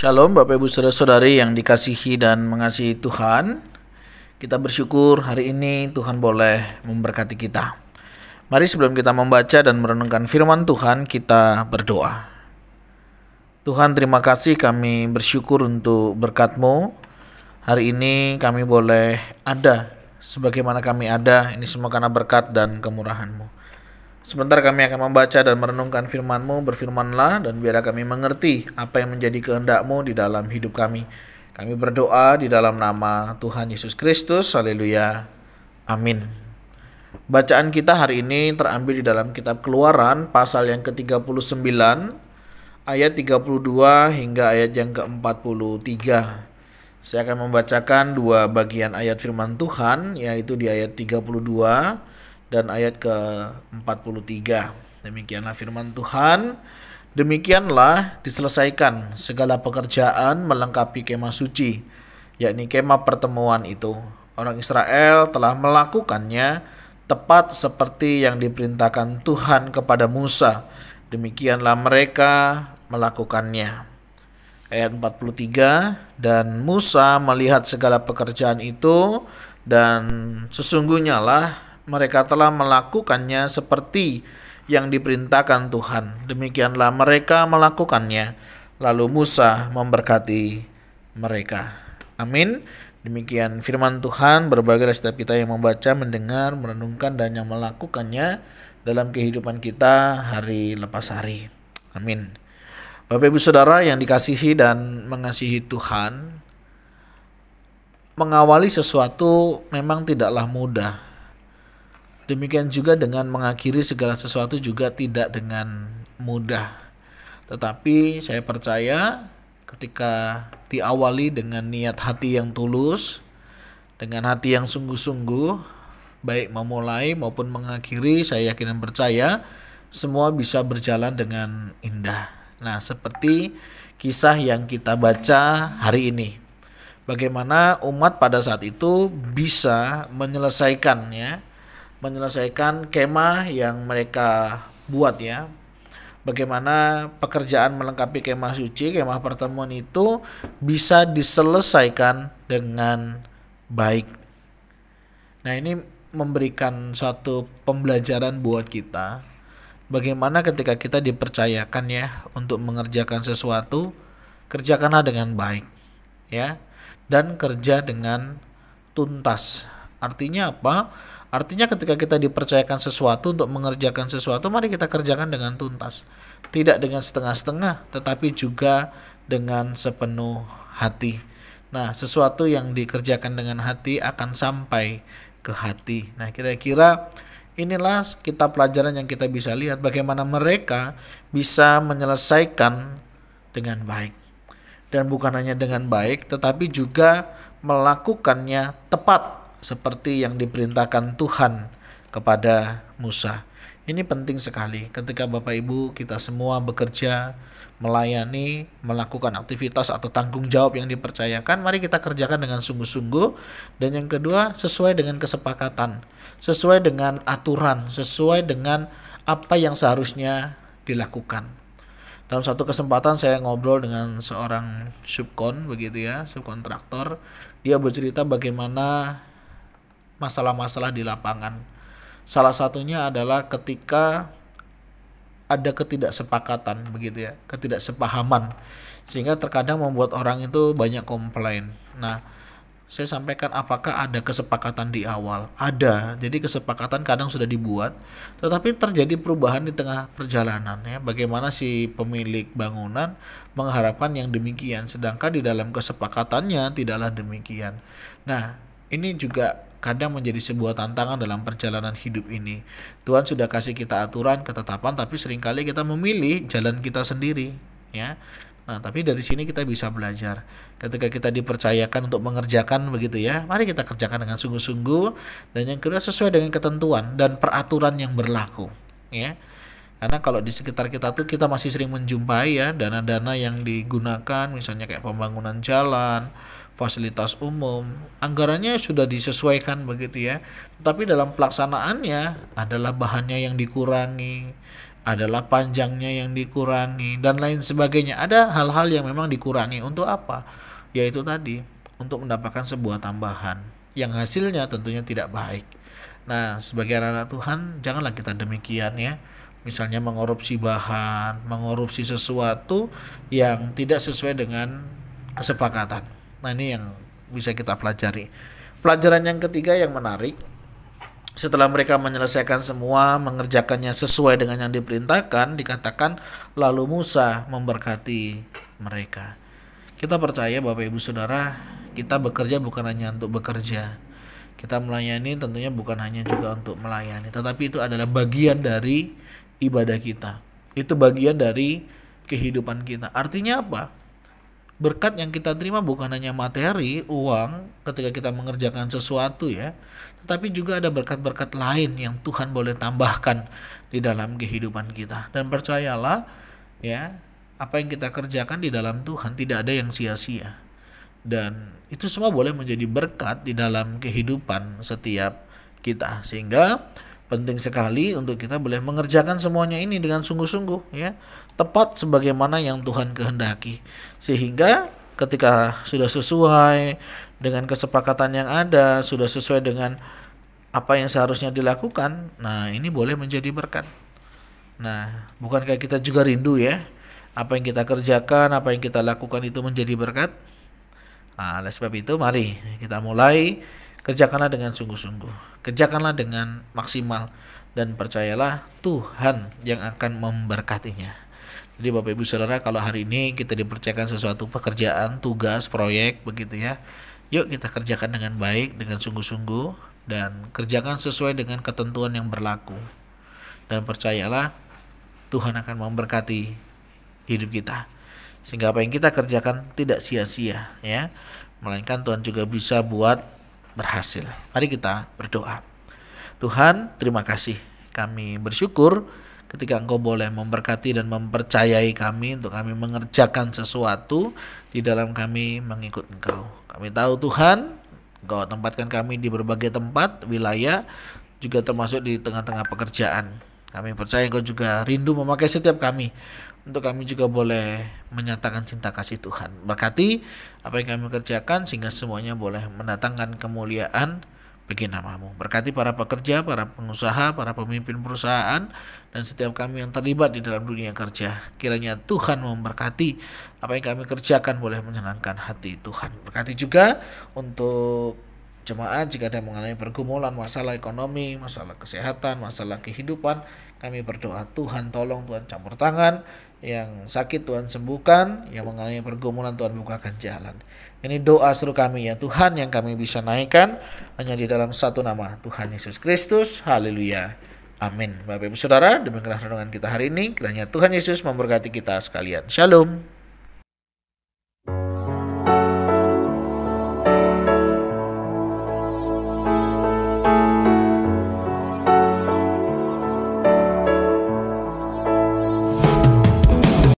Shalom Bapak Ibu Saudara-saudari yang dikasihi dan mengasihi Tuhan. Kita bersyukur hari ini Tuhan boleh memberkati kita. Mari sebelum kita membaca dan merenungkan firman Tuhan, kita berdoa. Tuhan, terima kasih, kami bersyukur untuk berkat-Mu. Hari ini kami boleh ada sebagaimana kami ada, ini semua karena berkat dan kemurahan-Mu. Sebentar kami akan membaca dan merenungkan firman-Mu, berfirmanlah dan biarlah kami mengerti apa yang menjadi kehendak-Mu di dalam hidup kami. Kami berdoa di dalam nama Tuhan Yesus Kristus, haleluya, amin. Bacaan kita hari ini terambil di dalam kitab Keluaran pasal yang ke-39, ayat 32 hingga ayat yang ke-43. Saya akan membacakan dua bagian ayat firman Tuhan, yaitu di ayat 32 dan ayat ke-43. Demikianlah firman Tuhan. Demikianlah diselesaikan segala pekerjaan melengkapi kemah suci, yakni kemah pertemuan itu. Orang Israel telah melakukannya tepat seperti yang diperintahkan Tuhan kepada Musa. Demikianlah mereka melakukannya. Ayat 43, dan Musa melihat segala pekerjaan itu, dan sesungguhnya lah mereka telah melakukannya seperti yang diperintahkan Tuhan. Demikianlah mereka melakukannya. Lalu Musa memberkati mereka. Amin. Demikian firman Tuhan. Berbagai setiap kita yang membaca, mendengar, merenungkan, dan yang melakukannya dalam kehidupan kita hari lepas hari. Amin. Bapak Ibu Saudara yang dikasihi dan mengasihi Tuhan, mengawali sesuatu memang tidaklah mudah. Demikian juga dengan mengakhiri segala sesuatu juga tidak dengan mudah. Tetapi saya percaya ketika diawali dengan niat hati yang tulus, dengan hati yang sungguh-sungguh, baik memulai maupun mengakhiri, saya yakin dan percaya semua bisa berjalan dengan indah. Nah, seperti kisah yang kita baca hari ini. Bagaimana umat pada saat itu bisa menyelesaikan kemah yang mereka buat ya. Bagaimana pekerjaan melengkapi kemah suci, kemah pertemuan itu bisa diselesaikan dengan baik. Nah, ini memberikan suatu pembelajaran buat kita. Bagaimana ketika kita dipercayakan ya untuk mengerjakan sesuatu, kerjakanlah dengan baik ya, dan kerja dengan tuntas. Artinya apa? Artinya ketika kita dipercayakan sesuatu untuk mengerjakan sesuatu, mari kita kerjakan dengan tuntas. Tidak dengan setengah-setengah, tetapi juga dengan sepenuh hati. Nah, sesuatu yang dikerjakan dengan hati akan sampai ke hati. Nah, kira-kira inilah kita pelajaran yang kita bisa lihat bagaimana mereka bisa menyelesaikan dengan baik. Dan bukan hanya dengan baik, tetapi juga melakukannya tepat seperti yang diperintahkan Tuhan kepada Musa. Ini penting sekali ketika Bapak Ibu kita semua bekerja, melayani, melakukan aktivitas atau tanggung jawab yang dipercayakan, mari kita kerjakan dengan sungguh-sungguh. Dan yang kedua, sesuai dengan kesepakatan, sesuai dengan aturan, sesuai dengan apa yang seharusnya dilakukan. Dalam satu kesempatan saya ngobrol dengan seorang subkon begitu ya, subkontraktor. Dia bercerita bagaimana masalah-masalah di lapangan. Salah satunya adalah ketika ada ketidaksepakatan begitu ya, ketidaksepahaman, sehingga terkadang membuat orang itu banyak komplain. Nah, saya sampaikan apakah ada kesepakatan di awal? Ada. Jadi kesepakatan kadang sudah dibuat, tetapi terjadi perubahan di tengah perjalanan ya. Bagaimana si pemilik bangunan mengharapkan yang demikian, sedangkan di dalam kesepakatannya tidaklah demikian. Nah, ini juga kadang menjadi sebuah tantangan dalam perjalanan hidup ini. Tuhan sudah kasih kita aturan, ketetapan, tapi seringkali kita memilih jalan kita sendiri ya. Nah, tapi dari sini kita bisa belajar. Ketika kita dipercayakan untuk mengerjakan begitu ya, mari kita kerjakan dengan sungguh-sungguh. Dan yang kedua, sesuai dengan ketentuan dan peraturan yang berlaku ya. Karena kalau di sekitar kita tuh kita masih sering menjumpai ya dana-dana yang digunakan, misalnya kayak pembangunan jalan, fasilitas umum, anggarannya sudah disesuaikan begitu ya. Tapi dalam pelaksanaannya adalah bahannya yang dikurangi, adalah panjangnya yang dikurangi, dan lain sebagainya. Ada hal-hal yang memang dikurangi untuk apa? Yaitu tadi, untuk mendapatkan sebuah tambahan yang hasilnya tentunya tidak baik. Nah, sebagai anak Tuhan, janganlah kita demikian ya. Misalnya mengorupsi bahan, mengorupsi sesuatu yang tidak sesuai dengan kesepakatan. Nah, ini yang bisa kita pelajari. Pelajaran yang ketiga yang menarik, setelah mereka menyelesaikan semua, mengerjakannya sesuai dengan yang diperintahkan, dikatakan lalu Musa memberkati mereka. Kita percaya Bapak Ibu Saudara, kita bekerja bukan hanya untuk bekerja. Kita melayani tentunya bukan hanya juga untuk melayani, tetapi itu adalah bagian dari ibadah kita. Itu bagian dari kehidupan kita. Artinya apa? Berkat yang kita terima bukan hanya materi, uang ketika kita mengerjakan sesuatu ya, tetapi juga ada berkat-berkat lain yang Tuhan boleh tambahkan di dalam kehidupan kita. Dan percayalah ya, apa yang kita kerjakan di dalam Tuhan tidak ada yang sia-sia. Dan itu semua boleh menjadi berkat di dalam kehidupan setiap kita. Sehingga penting sekali untuk kita boleh mengerjakan semuanya ini dengan sungguh-sungguh ya, tepat sebagaimana yang Tuhan kehendaki. Sehingga ketika sudah sesuai dengan kesepakatan yang ada, sudah sesuai dengan apa yang seharusnya dilakukan, nah ini boleh menjadi berkat. Nah, bukankah kita juga rindu ya, apa yang kita kerjakan, apa yang kita lakukan itu menjadi berkat? Nah, oleh sebab itu mari kita mulai, kerjakanlah dengan sungguh-sungguh, kerjakanlah dengan maksimal, dan percayalah Tuhan yang akan memberkatinya. Jadi Bapak Ibu Saudara, kalau hari ini kita dipercayakan sesuatu pekerjaan, tugas, proyek begitu ya, yuk kita kerjakan dengan baik, dengan sungguh-sungguh, dan kerjakan sesuai dengan ketentuan yang berlaku. Dan percayalah Tuhan akan memberkati hidup kita, sehingga apa yang kita kerjakan tidak sia-sia ya, melainkan Tuhan juga bisa buat berhasil. Mari kita berdoa. Tuhan, terima kasih. Kami bersyukur ketika Engkau boleh memberkati dan mempercayai kami untuk kami mengerjakan sesuatu di dalam kami mengikut Engkau. Kami tahu Tuhan, Engkau tempatkan kami di berbagai tempat, wilayah, juga termasuk di tengah-tengah pekerjaan. Kami percaya Engkau juga rindu memakai setiap kami, untuk kami juga boleh menyatakan cinta kasih Tuhan. Berkati apa yang kami kerjakan sehingga semuanya boleh mendatangkan kemuliaan bagi nama-Mu. Berkati para pekerja, para pengusaha, para pemimpin perusahaan, dan setiap kami yang terlibat di dalam dunia kerja. Kiranya Tuhan memberkati apa yang kami kerjakan boleh menyenangkan hati Tuhan. Berkati juga untuk jemaat jika ada mengalami pergumulan, masalah ekonomi, masalah kesehatan, masalah kehidupan, kami berdoa Tuhan tolong, Tuhan campur tangan, yang sakit Tuhan sembuhkan, yang mengalami pergumulan Tuhan bukakan jalan. Ini doa seru kami ya Tuhan, yang kami bisa naikkan hanya di dalam satu nama, Tuhan Yesus Kristus. Haleluya. Amin. Bapak Ibu Saudara, demikianlah renungan kita hari ini. Kiranya Tuhan Yesus memberkati kita sekalian. Shalom.